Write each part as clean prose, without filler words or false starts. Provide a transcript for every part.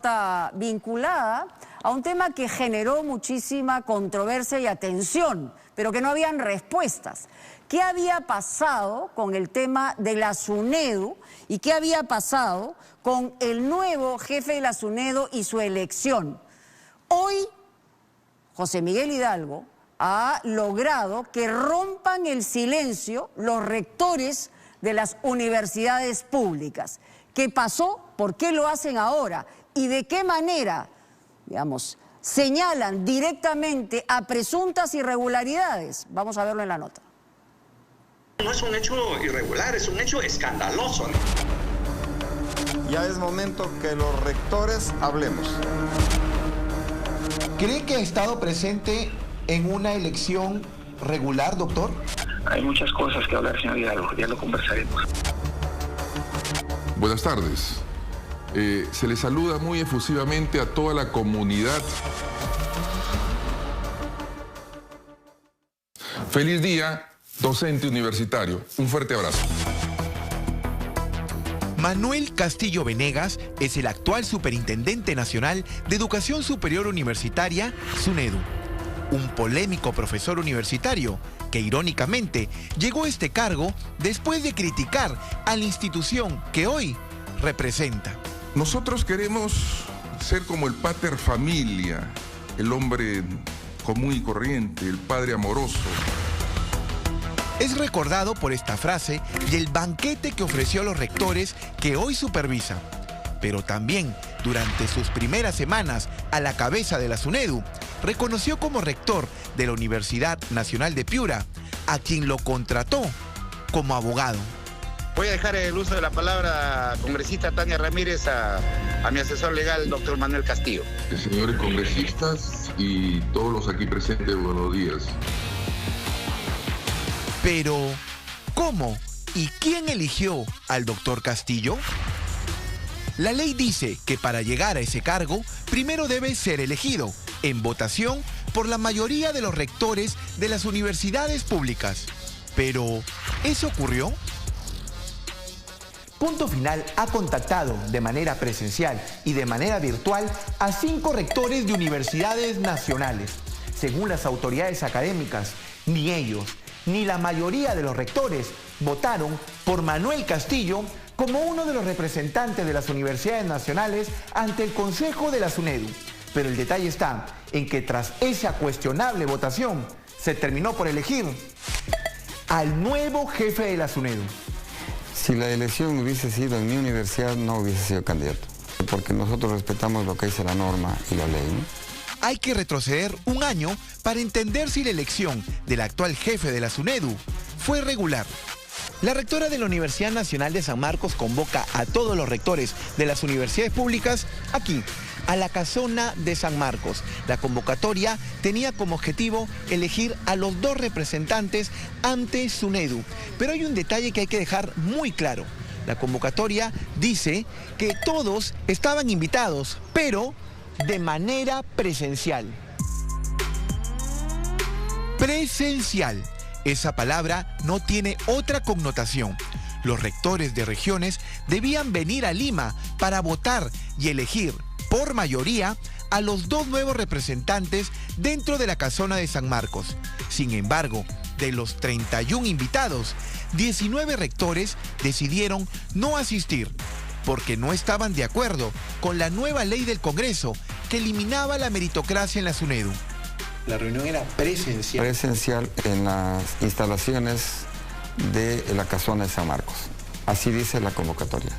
Está vinculada a un tema que generó muchísima controversia y atención, pero que no habían respuestas. ¿Qué había pasado con el tema de la SUNEDU y qué había pasado con el nuevo jefe de la SUNEDU y su elección? Hoy, José Miguel Hidalgo ha logrado que rompan el silencio los rectores de las universidades públicas. ¿Qué pasó? ¿Por qué lo hacen ahora? ¿Y de qué manera, digamos, señalan directamente a presuntas irregularidades? Vamos a verlo en la nota. No es un hecho irregular, es un hecho escandaloso. Ya es momento que los rectores hablemos. ¿Cree que ha estado presente en una elección regular, doctor? Hay muchas cosas que hablar, señor Hidalgo, ya lo conversaremos. Buenas tardes. Se le saluda muy efusivamente a toda la comunidad. Feliz día, docente universitario. Un fuerte abrazo. Manuel Castillo Venegas es el actual Superintendente Nacional de Educación Superior Universitaria, SUNEDU. Un polémico profesor universitario que irónicamente llegó a este cargo después de criticar a la institución que hoy representa. Nosotros queremos ser como el pater familia, el hombre común y corriente, el padre amoroso. Es recordado por esta frase y el banquete que ofreció a los rectores que hoy supervisa. Pero también, durante sus primeras semanas a la cabeza de la SUNEDU, reconoció como rector de la Universidad Nacional de Piura, a quien lo contrató como abogado. Voy a dejar el uso de la palabra congresista Tania Ramírez a mi asesor legal, doctor Manuel Castillo. Señores congresistas y todos los aquí presentes, buenos días. Pero, ¿cómo y quién eligió al doctor Castillo? La ley dice que para llegar a ese cargo, primero debe ser elegido en votación por la mayoría de los rectores de las universidades públicas. Pero, ¿eso ocurrió? Punto Final ha contactado de manera presencial y de manera virtual a 5 rectores de universidades nacionales. Según las autoridades académicas, ni ellos ni la mayoría de los rectores votaron por Manuel Castillo como uno de los representantes de las universidades nacionales ante el Consejo de la SUNEDU. Pero el detalle está en que tras esa cuestionable votación se terminó por elegir al nuevo jefe de la SUNEDU. Si la elección hubiese sido en mi universidad, no hubiese sido candidato. Porque nosotros respetamos lo que dice la norma y la ley, ¿no? Hay que retroceder un año para entender si la elección del actual jefe de la SUNEDU fue regular. La rectora de la Universidad Nacional de San Marcos convoca a todos los rectores de las universidades públicas aquí, a la casona de San Marcos. La convocatoria tenía como objetivo elegir a los 2 representantes ante SUNEDU. Pero hay un detalle que hay que dejar muy claro. La convocatoria dice que todos estaban invitados, pero de manera presencial. Presencial. Esa palabra no tiene otra connotación. Los rectores de regiones debían venir a Lima para votar y elegir por mayoría a los 2 nuevos representantes dentro de la casona de San Marcos. Sin embargo, de los 31 invitados, 19 rectores decidieron no asistir porque no estaban de acuerdo con la nueva ley del Congreso que eliminaba la meritocracia en la SUNEDU. La reunión era presencial. Presencial en las instalaciones de la casona de San Marcos. Así dice la convocatoria.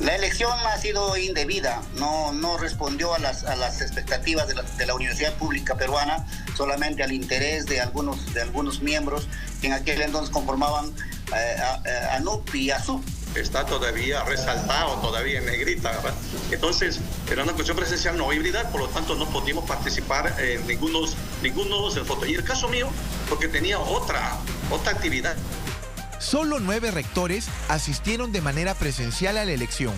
La elección ha sido indebida, no respondió a las expectativas de la Universidad Pública Peruana, solamente al interés de algunos miembros que en aquel entonces conformaban ANUP y ASUP. Está todavía resaltado, todavía en negrita, ¿verdad? Entonces, era una cuestión presencial no híbrida, por lo tanto no pudimos participar en ninguno en foto. Y el caso mío, porque tenía otra actividad. Solo 9 rectores asistieron de manera presencial a la elección,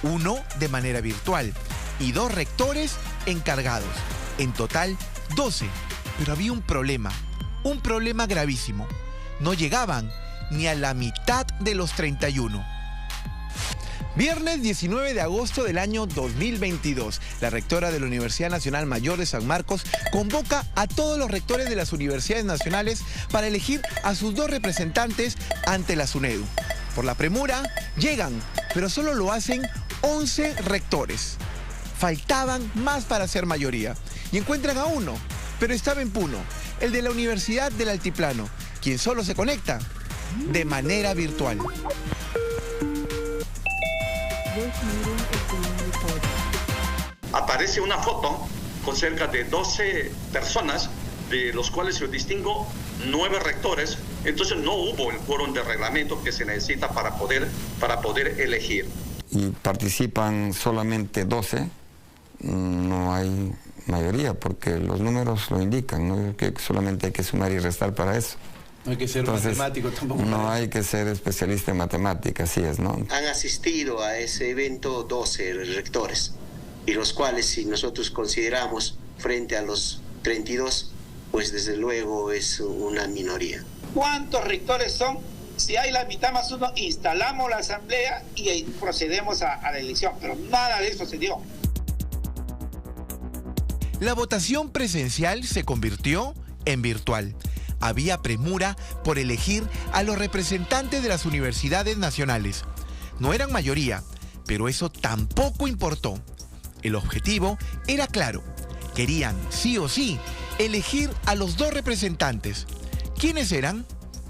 1 de manera virtual y 2 rectores encargados. En total, 12. Pero había un problema gravísimo. No llegaban ni a la mitad de los 31. Viernes 19 de agosto del año 2022, la rectora de la Universidad Nacional Mayor de San Marcos convoca a todos los rectores de las universidades nacionales para elegir a sus 2 representantes ante la SUNEDU. Por la premura, llegan, pero solo lo hacen 11 rectores. Faltaban más para ser mayoría y encuentran a uno, pero estaba en Puno, el de la Universidad del Altiplano, quien solo se conecta de manera virtual. Aparece una foto con cerca de 12 personas, de los cuales yo distingo 9 rectores. Entonces no hubo el quórum de reglamento que se necesita para poder elegir. Y participan solamente 12, no hay mayoría, porque los números lo indican, ¿no? Que solamente hay que sumar y restar para eso. No hay que ser matemático tampoco. No hay que ser especialista en matemáticas, así es, ¿no? Han asistido a ese evento 12 rectores, y los cuales, si nosotros consideramos frente a los 32, pues desde luego es una minoría. ¿Cuántos rectores son? Si hay la mitad más uno, instalamos la asamblea y procedemos a la elección, pero nada de eso se dio. La votación presencial se convirtió en virtual. Había premura por elegir a los representantes de las universidades nacionales. No eran mayoría, pero eso tampoco importó. El objetivo era claro. Querían, sí o sí, elegir a los 2 representantes. ¿Quiénes eran?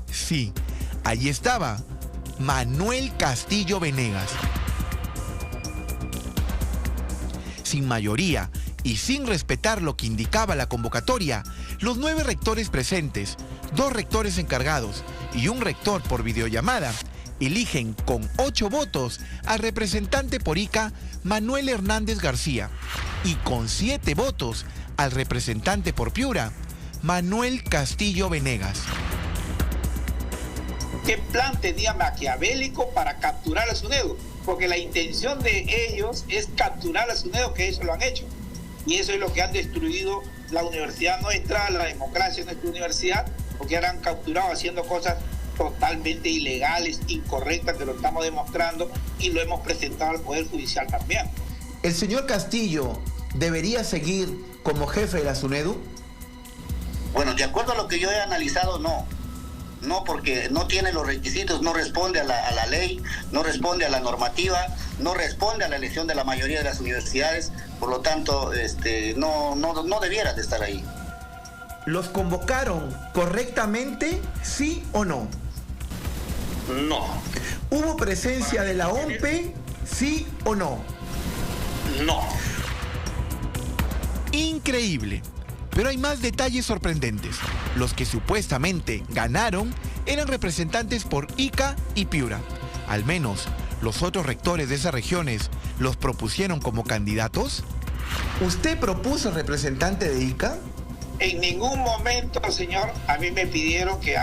Sí, allí estaba Manuel Castillo Venegas. Sin mayoría y sin respetar lo que indicaba la convocatoria, los 9 rectores presentes, 2 rectores encargados y un rector por videollamada, eligen con 8 votos al representante por Ica, Manuel Hernández García, y con 7 votos al representante por Piura, Manuel Castillo Venegas. ¿Qué plan tenía maquiavélico para capturar a SUNEDU? Porque la intención de ellos es capturar a SUNEDU, que eso lo han hecho. Y eso es lo que han destruido la universidad nuestra, la democracia en nuestra universidad, porque ahora han capturado haciendo cosas totalmente ilegales, incorrectas, que lo estamos demostrando y lo hemos presentado al Poder Judicial también. ¿El señor Castillo debería seguir como jefe de la SUNEDU? Bueno, de acuerdo a lo que yo he analizado, no. No, porque no tiene los requisitos, no responde a la ley, no responde a la normativa, no responde a la elección de la mayoría de las universidades, por lo tanto, no debiera de estar ahí. ¿Los convocaron correctamente, sí o no? No. ¿Hubo presencia de la OMPE, sí o no? No. Increíble. Pero hay más detalles sorprendentes. Los que supuestamente ganaron eran representantes por Ica y Piura. Al menos, los otros rectores de esas regiones los propusieron como candidatos. ¿Usted propuso representante de Ica? En ningún momento, señor, a mí me pidieron que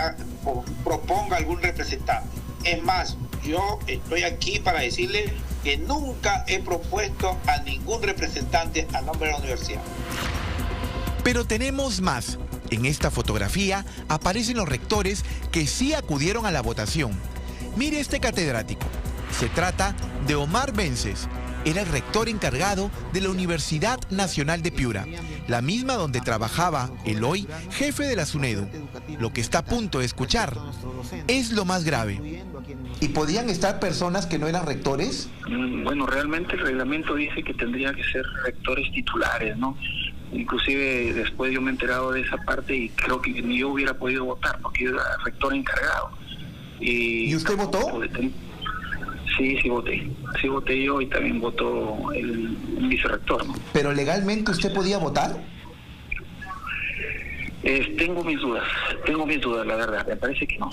proponga algún representante. Es más, yo estoy aquí para decirle que nunca he propuesto a ningún representante a nombre de la universidad. Pero tenemos más. En esta fotografía aparecen los rectores que sí acudieron a la votación. Mire este catedrático. Se trata de Omar Vences. Era el rector encargado de la Universidad Nacional de Piura, la misma donde trabajaba el hoy jefe de la SUNEDU. Lo que está a punto de escuchar es lo más grave. ¿Y podían estar personas que no eran rectores? Bueno, realmente el reglamento dice que tendría que ser rectores titulares, ¿no? Inclusive después yo me he enterado de esa parte y creo que ni yo hubiera podido votar porque yo era rector encargado. ¿Y usted votó? Sí, voté. Sí voté yo y también votó el vicerrector, ¿no? ¿Pero legalmente usted podía votar? Tengo mis dudas, la verdad. Me parece que no.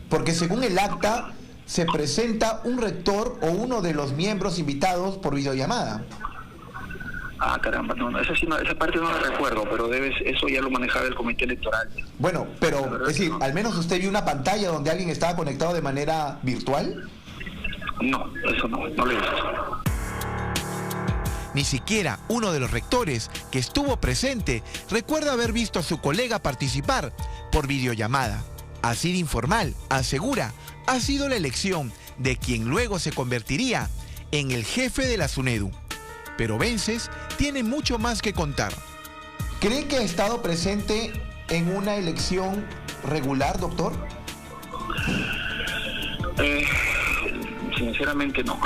Porque según el acta se presenta un rector o uno de los miembros invitados por videollamada. Ah, caramba, no, esa parte no la recuerdo, pero eso ya lo manejaba el comité electoral. Bueno, pero, es decir, ¿al menos usted vio una pantalla donde alguien estaba conectado de manera virtual? No, eso no lo he visto. Ni siquiera uno de los rectores que estuvo presente recuerda haber visto a su colega participar por videollamada. Así de informal, asegura, ha sido la elección de quien luego se convertiría en el jefe de la SUNEDU. Pero Vences tiene mucho más que contar. ¿Cree que ha estado presente en una elección regular, doctor? Sinceramente no.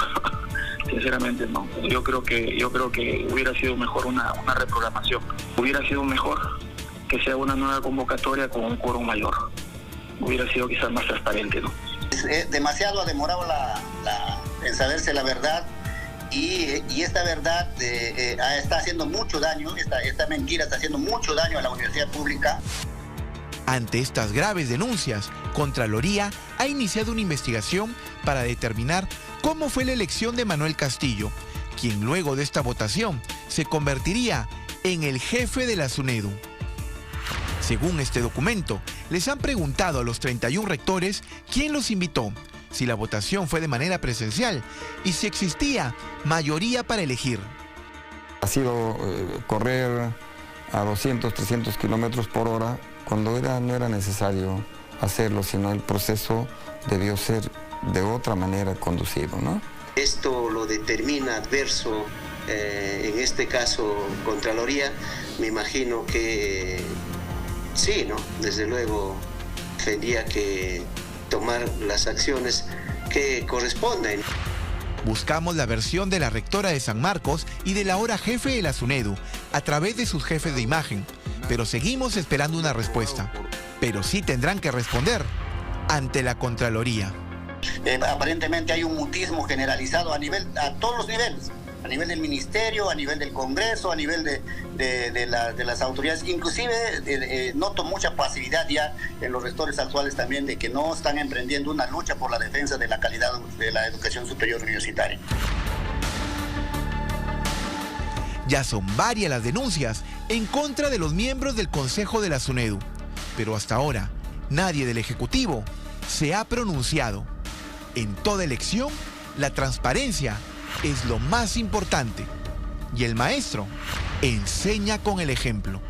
Sinceramente no. Yo creo que hubiera sido mejor una reprogramación. Hubiera sido mejor que sea una nueva convocatoria con un quórum mayor. Hubiera sido quizás más transparente, ¿no? Demasiado ha demorado en saberse la verdad y esta verdad está haciendo mucho daño, esta mentira está haciendo mucho daño a la universidad pública. Ante estas graves denuncias, Contraloría ha iniciado una investigación para determinar cómo fue la elección de Manuel Castillo, quien luego de esta votación se convertiría en el jefe de la SUNEDU. Según este documento, les han preguntado a los 31 rectores quién los invitó, si la votación fue de manera presencial y si existía mayoría para elegir. Ha sido correr a 200, 300 kilómetros por hora cuando no era necesario hacerlo, sino el proceso debió ser de otra manera conducido, ¿no? Esto lo determina adverso, en este caso Contraloría, me imagino que sí, ¿no? Desde luego tendría que tomar las acciones que corresponden. Buscamos la versión de la rectora de San Marcos y del ahora jefe de la SUNEDU a través de sus jefes de imagen, pero seguimos esperando una respuesta. Pero sí tendrán que responder ante la Contraloría. Aparentemente hay un mutismo generalizado a todos los niveles, a nivel del ministerio, a nivel del Congreso, a nivel de las autoridades. Inclusive noto mucha pasividad ya en los rectores actuales también de que no están emprendiendo una lucha por la defensa de la calidad de la educación superior universitaria. Ya son varias las denuncias en contra de los miembros del Consejo de la SUNEDU, pero hasta ahora nadie del Ejecutivo se ha pronunciado. En toda elección, la transparencia es lo más importante y el maestro enseña con el ejemplo.